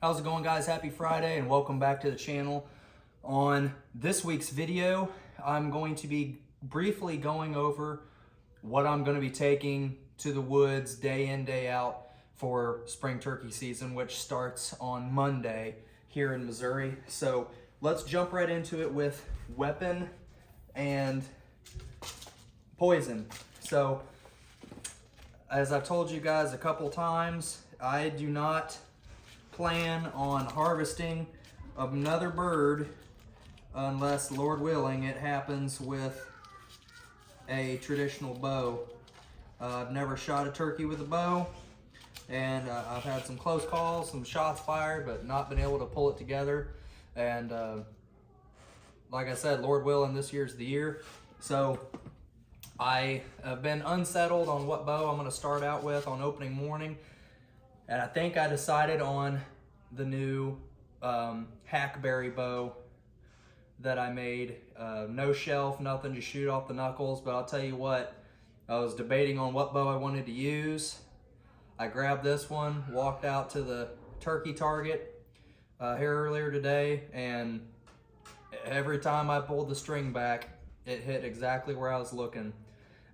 How's it going, guys? Happy Friday and welcome back to the channel. On this week's video, I'm going to be briefly going over what I'm going to be taking to the woods day in, day out for spring turkey season, which starts on Monday here in Missouri. So let's jump right into it with weapon and poison. So as I've told you guys a couple times, I do not plan on harvesting another bird unless, Lord willing, it happens with a traditional bow. I've never shot a turkey with a bow, and I've had some close calls, some shots fired, but not been able to pull it together. And like I said, Lord willing, this year's the year. So I have been unsettled on what bow I'm going to start out with on opening morning. And I think I decided on the new Hackberry bow that I made. No shelf, nothing, just shoot off the knuckles. But I'll tell you what, I was debating on what bow I wanted to use. I grabbed this one, walked out to the turkey target here earlier today, and every time I pulled the string back, it hit exactly where I was looking.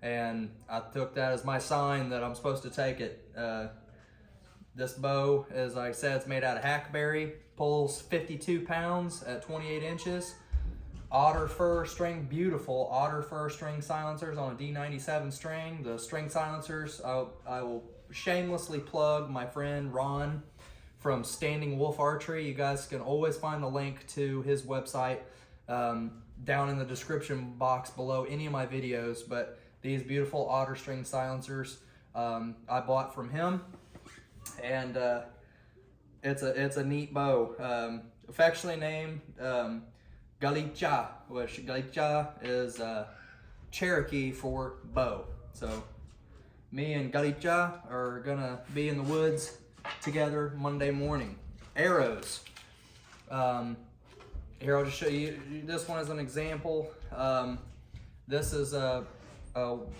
And I took that as my sign that I'm supposed to take it. This bow, as I said, it's made out of Hackberry, pulls 52 pounds at 28 inches. Otter fur string, beautiful otter fur string silencers on a D97 string. The string silencers, I will shamelessly plug my friend Ron from Standing Wolf Archery. You guys can always find the link to his website down in the description box below any of my videos. But these beautiful otter string silencers I bought from him. And it's a neat bow, affectionately named Galicha, which Galicha is Cherokee for bow. So me and Galicha are gonna be in the woods together Monday morning. Arrows. Here, I'll just show you this one as an example. This is a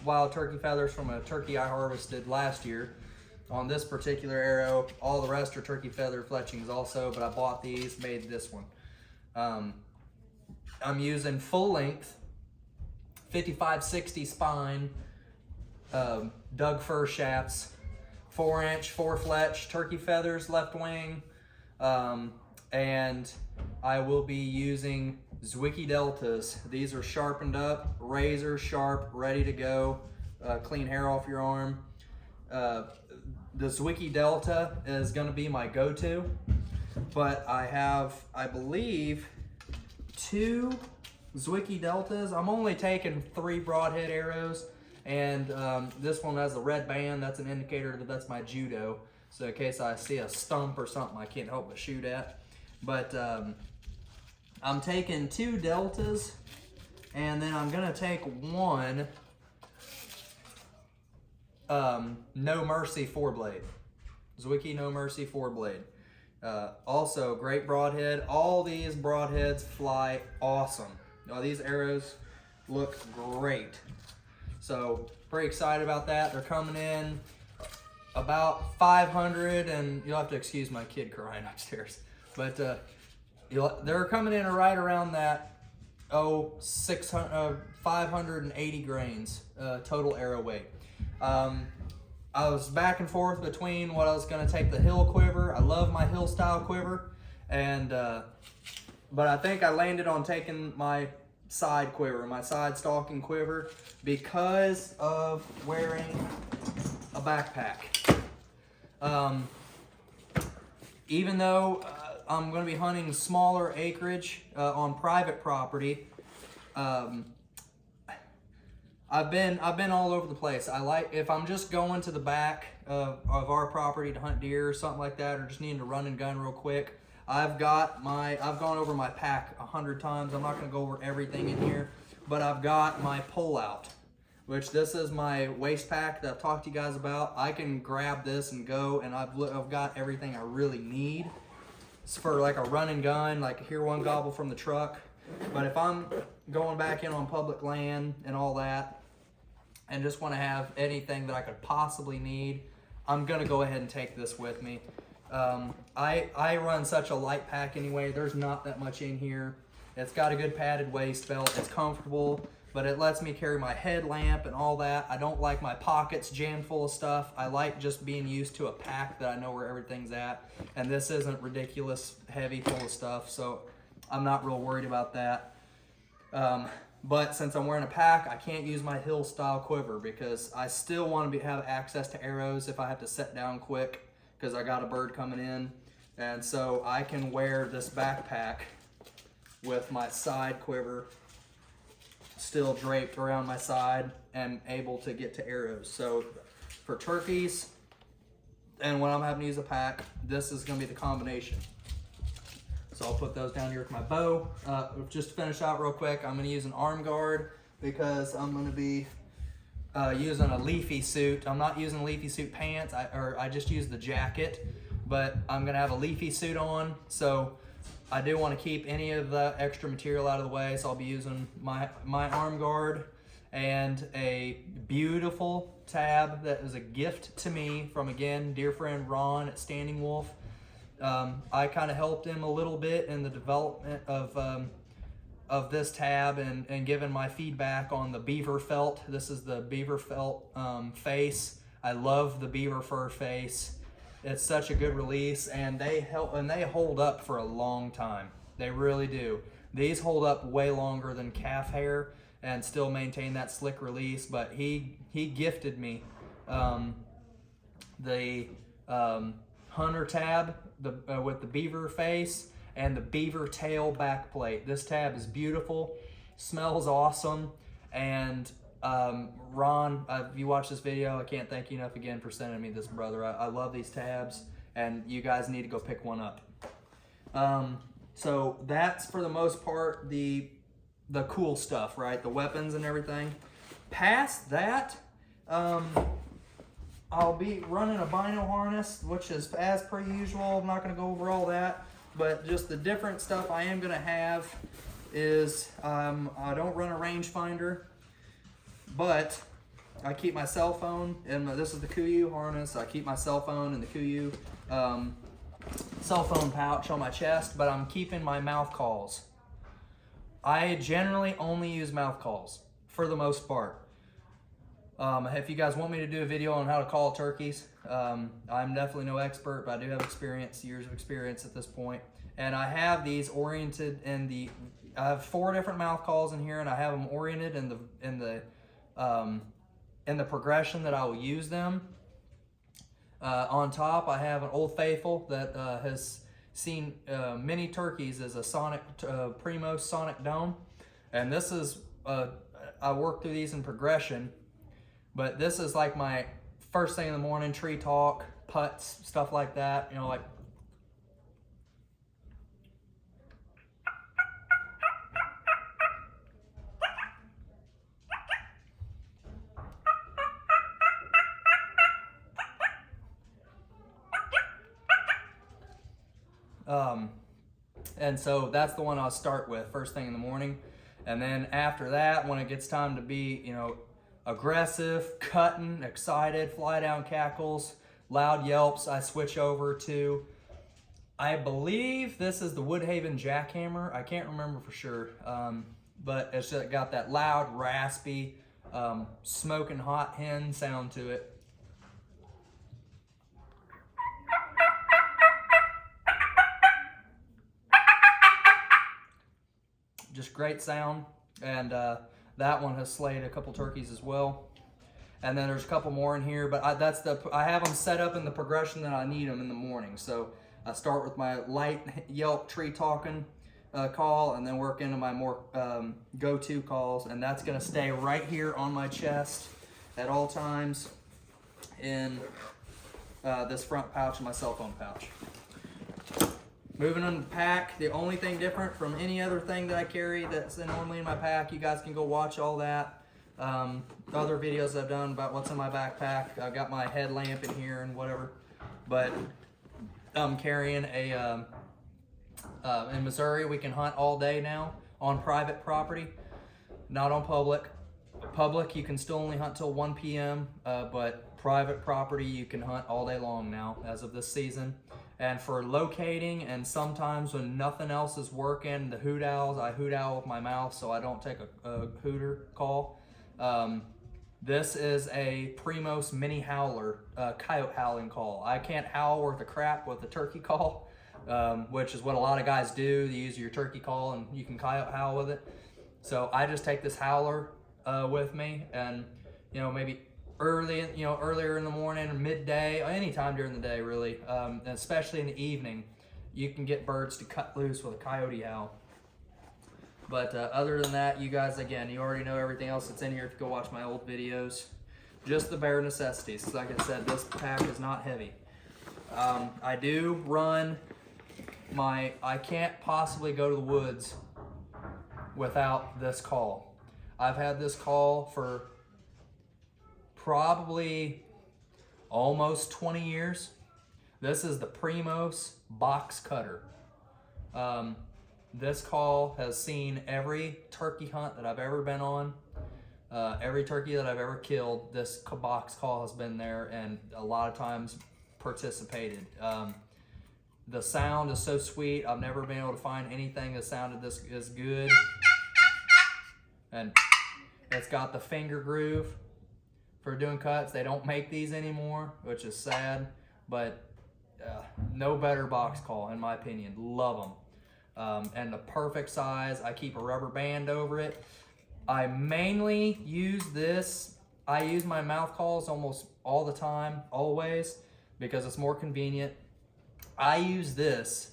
wild turkey feathers from a turkey I harvested last year. On this particular arrow, all the rest are turkey feather fletchings also, but I bought these, made this one. I'm using full length 55-60 spine Doug fir shafts, 4-inch 4-fletch turkey feathers left wing, and I will be using Zwicky Deltas. These are sharpened up, razor sharp, ready to go, clean hair off your arm. The Zwicky Delta is going to be my go-to, but I have, I believe, 2 Zwicky Deltas. I'm only taking 3 broadhead arrows, and this one has a red band. That's an indicator that that's my judo. So in case I see a stump or something I can't help but shoot at. But I'm taking 2 Deltas, and then I'm going to take 1 No Mercy 4-blade. Zwicky No Mercy 4-blade. Also, great broadhead. All these broadheads fly awesome. Now, these arrows look great. So, pretty excited about that. They're coming in about 500, and you'll have to excuse my kid crying upstairs. But they're coming in right around that 580 grains total arrow weight. I was back and forth between what I was going to take the hill quiver. I love my hill style quiver, and but I think I landed on taking my side quiver, my side stalking quiver, because of wearing a backpack. Even though I'm going to be hunting smaller acreage on private property, I've been all over the place. I like, if I'm just going to the back of our property to hunt deer or something like that, or just needing to run and gun real quick, I've gone over my pack 100 times. I'm not going to go over everything in here, but I've got my pull-out, which this is my waist pack that I've talked to you guys about. I can grab this and go, and I've got everything I really need. It's for like a run and gun, like hear one gobble from the truck. But if I'm going back in on public land and all that, and just want to have anything that I could possibly need, I'm gonna go ahead and take this with me. I run such a light pack anyway. There's not that much in here. It's got a good padded waist belt. It's comfortable, but it lets me carry my headlamp and all that. I don't like my pockets jammed full of stuff. I like just being used to a pack that I know where everything's at. And this isn't ridiculous heavy full of stuff, so I'm not real worried about that. But since I'm wearing a pack, I can't use my hill style quiver because I still want to have access to arrows if I have to set down quick because I got a bird coming in. And so I can wear this backpack with my side quiver still draped around my side and able to get to arrows. So for turkeys and when I'm having to use a pack, this is going to be the combination. So I'll put those down here with my bow. Just to finish out real quick, I'm going to use an arm guard because I'm going to be using a leafy suit. I'm not using leafy suit pants, I just use the jacket, but I'm going to have a leafy suit on. So I do want to keep any of the extra material out of the way, so I'll be using my arm guard and a beautiful tab that is a gift to me from, again, dear friend Ron at Standing Wolf. I kind of helped him a little bit in the development of this tab and given my feedback on the beaver felt. This is the beaver felt face. I love the beaver fur face. It's such a good release, and they hold up for a long time. They really do. These hold up way longer than calf hair and still maintain that slick release. But he gifted me the hunter tab with the beaver face and the beaver tail back plate. This tab is beautiful, smells awesome, and Ron, if you watch this video, I can't thank you enough again for sending me this, brother. I love these tabs, and you guys need to go pick one up. So that's for the most part the cool stuff, right? The weapons and everything. Past that, I'll be running a bino harness, which is as per usual. I'm not going to go over all that, but just the different stuff I am going to have is I don't run a rangefinder, but I keep my cell phone, and this is the Kuiu harness. I keep my cell phone in the Kuiu cell phone pouch on my chest, but I'm keeping my mouth calls. I generally only use mouth calls for the most part. If you guys want me to do a video on how to call turkeys, I'm definitely no expert, but I do have experience, years of experience at this point. And I have these oriented in I have 4 different mouth calls in here, and I have them oriented in the progression that I will use them. On top, I have an Old Faithful that has seen many turkeys as a sonic primo sonic dome, and this is I work through these in progression, but this is like my first thing in the morning tree talk, putts, stuff like that. You know, like. And so that's the one I'll start with first thing in the morning. And then after that, when it gets time to be, you know, aggressive, cutting, excited, fly down cackles, loud yelps, I switch over to, I believe this is the Woodhaven jackhammer. I can't remember for sure, but it's got that loud, raspy, smoking hot hen sound to it. Just great sound, and that one has slayed a couple turkeys as well. And then there's a couple more in here, but I have them set up in the progression that I need them in the morning. So I start with my light yelp tree talking call, and then work into my more go-to calls, and that's going to stay right here on my chest at all times in this front pouch and my cell phone pouch. Moving on to the pack, the only thing different from any other thing that I carry that's normally in my pack, you guys can go watch all that. Other videos I've done about what's in my backpack. I've got my headlamp in here and whatever. But I'm carrying in Missouri, we can hunt all day now on private property, not on public. Public, you can still only hunt till 1 p.m., but private property, you can hunt all day long now as of this season. And for locating, and sometimes when nothing else is working, the hoot owls, I hoot owl with my mouth so I don't take a hooter call. This is a Primos mini howler, coyote howling call. I can't howl worth a crap with the turkey call, which is what a lot of guys do. They use your turkey call and you can coyote howl with it. So I just take this howler with me, and maybe earlier in the morning or midday, or any time during the day really, and especially in the evening, you can get birds to cut loose with a coyote howl. But other than that, you guys, again, you already know everything else that's in here if you go watch my old videos. Just the bare necessities. Like I said, this pack is not heavy. I do run I can't possibly go to the woods without this call. I've had this call for probably almost 20 years. This is the Primos box cutter. This call has seen every turkey hunt that I've ever been on. Every turkey that I've ever killed, this box call has been there, and a lot of times participated. The sound is so sweet. I've never been able to find anything that sounded this as good. And it's got the finger groove for doing cuts. They don't make these anymore, which is sad, but no better box call in my opinion. Love them. And the perfect size. I keep a rubber band over it. I mainly use this. I use my mouth calls almost all the time, always, because it's more convenient. I use this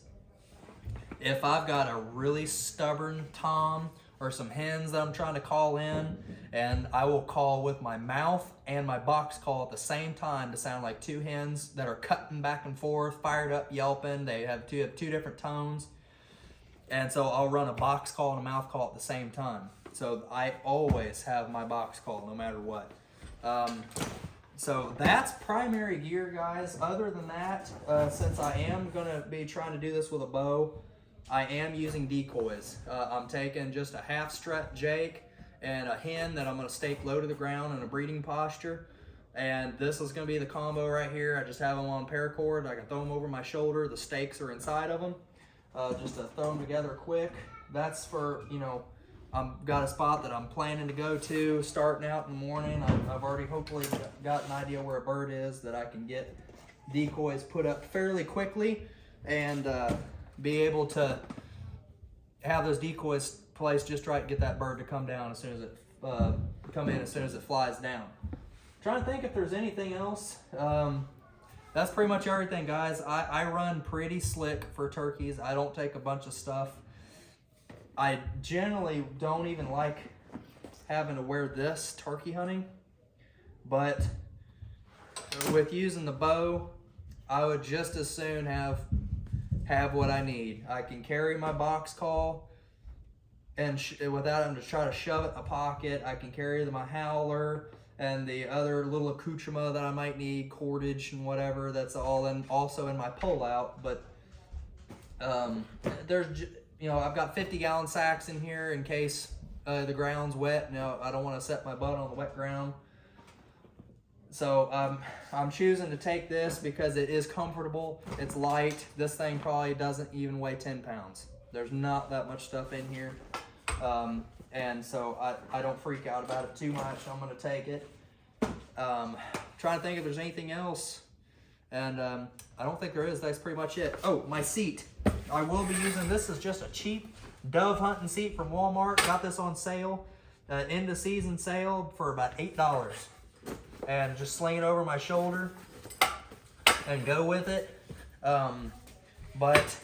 if I've got a really stubborn tom or some hens that I'm trying to call in, and I will call with my mouth and my box call at the same time to sound like two hens that are cutting back and forth, fired up, yelping. They have two different tones. And so I'll run a box call and a mouth call at the same time. So I always have my box call no matter what. So that's primary gear, guys. Other than that, since I am gonna be trying to do this with a bow, I am using decoys. I'm taking just a half strut Jake and a hen that I'm gonna stake low to the ground in a breeding posture. And this is gonna be the combo right here. I just have them on paracord. I can throw them over my shoulder. The stakes are inside of them. Just to throw them together quick. That's for, I've got a spot that I'm planning to go to starting out in the morning. I've already hopefully got an idea where a bird is that I can get decoys put up fairly quickly and be able to have those decoys placed just right to get that bird to come down as soon as it come in as soon as it flies down. Trying to think if there's anything else. That's pretty much everything, guys. I run pretty slick for turkeys. I don't take a bunch of stuff. I generally don't even like having to wear this turkey hunting, but with using the bow, I would just as soon have what I need. I can carry my box call and without having to try to shove it in a pocket. I can carry my howler and the other little accoutrement that I might need, cordage and whatever. That's all also in my pullout. But there's, I've got 50-gallon sacks in here in case the ground's wet. I don't want to set my butt on the wet ground. So I'm choosing to take this because it is comfortable. It's light. This thing probably doesn't even weigh 10 pounds. There's not that much stuff in here. And so I don't freak out about it too much. I'm going to take it. Trying to think if there's anything else. And I don't think there is. That's pretty much it. Oh, my seat. I will be using this. Is just a cheap dove hunting seat from Walmart. Got this on sale. End of season sale for about $8. And just sling it over my shoulder and go with it. But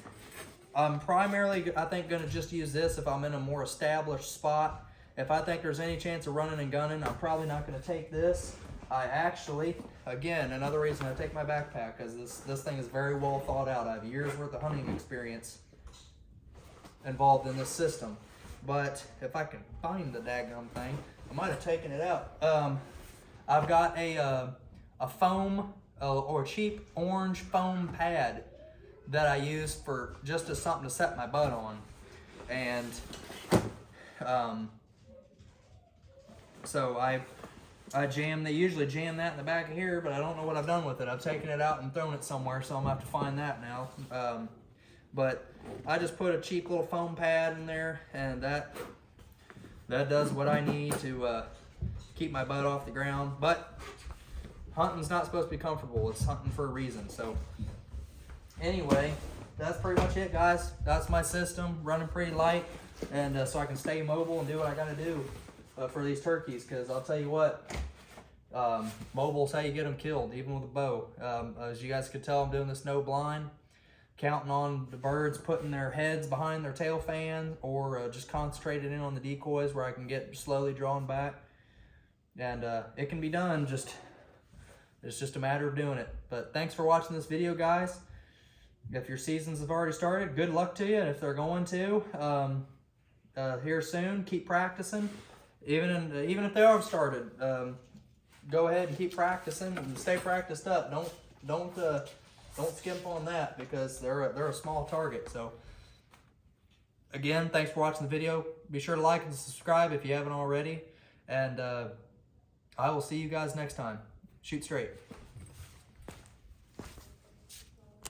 I'm primarily, I think, going to just use this if I'm in a more established spot. If I think there's any chance of running and gunning, I'm probably not going to take this. I actually, again, another reason I take my backpack, because this thing is very well thought out. I have years worth of hunting experience involved in this system. But if I can find the daggum thing, I might have taken it out. I've got a foam or a cheap orange foam pad that I use for just as something to set my butt on. And so They usually jam that in the back of here, but I don't know what I've done with it. I've taken it out and thrown it somewhere, so I'm gonna have to find that now. But I just put a cheap little foam pad in there, and that does what I need to keep my butt off the ground. But hunting's not supposed to be comfortable. It's hunting for a reason. So anyway, that's pretty much it, guys. That's my system, running pretty light, and so I can stay mobile and do what I gotta do for these turkeys. Because I'll tell you what, mobile's how you get them killed, even with a bow. As you guys can tell, I'm doing this no blind, counting on the birds putting their heads behind their tail fan, or just concentrated in on the decoys where I can get slowly drawn back. And it can be done, it's just a matter of doing it. But thanks for watching this video, guys. If your seasons have already started, good luck to you. And if they're going to, here soon, keep practicing. Even if they are started, go ahead and keep practicing and stay practiced up. Don't skimp on that, because they're a small target. So again, thanks for watching the video. Be sure to like and subscribe if you haven't already. And I will see you guys next time. Shoot straight.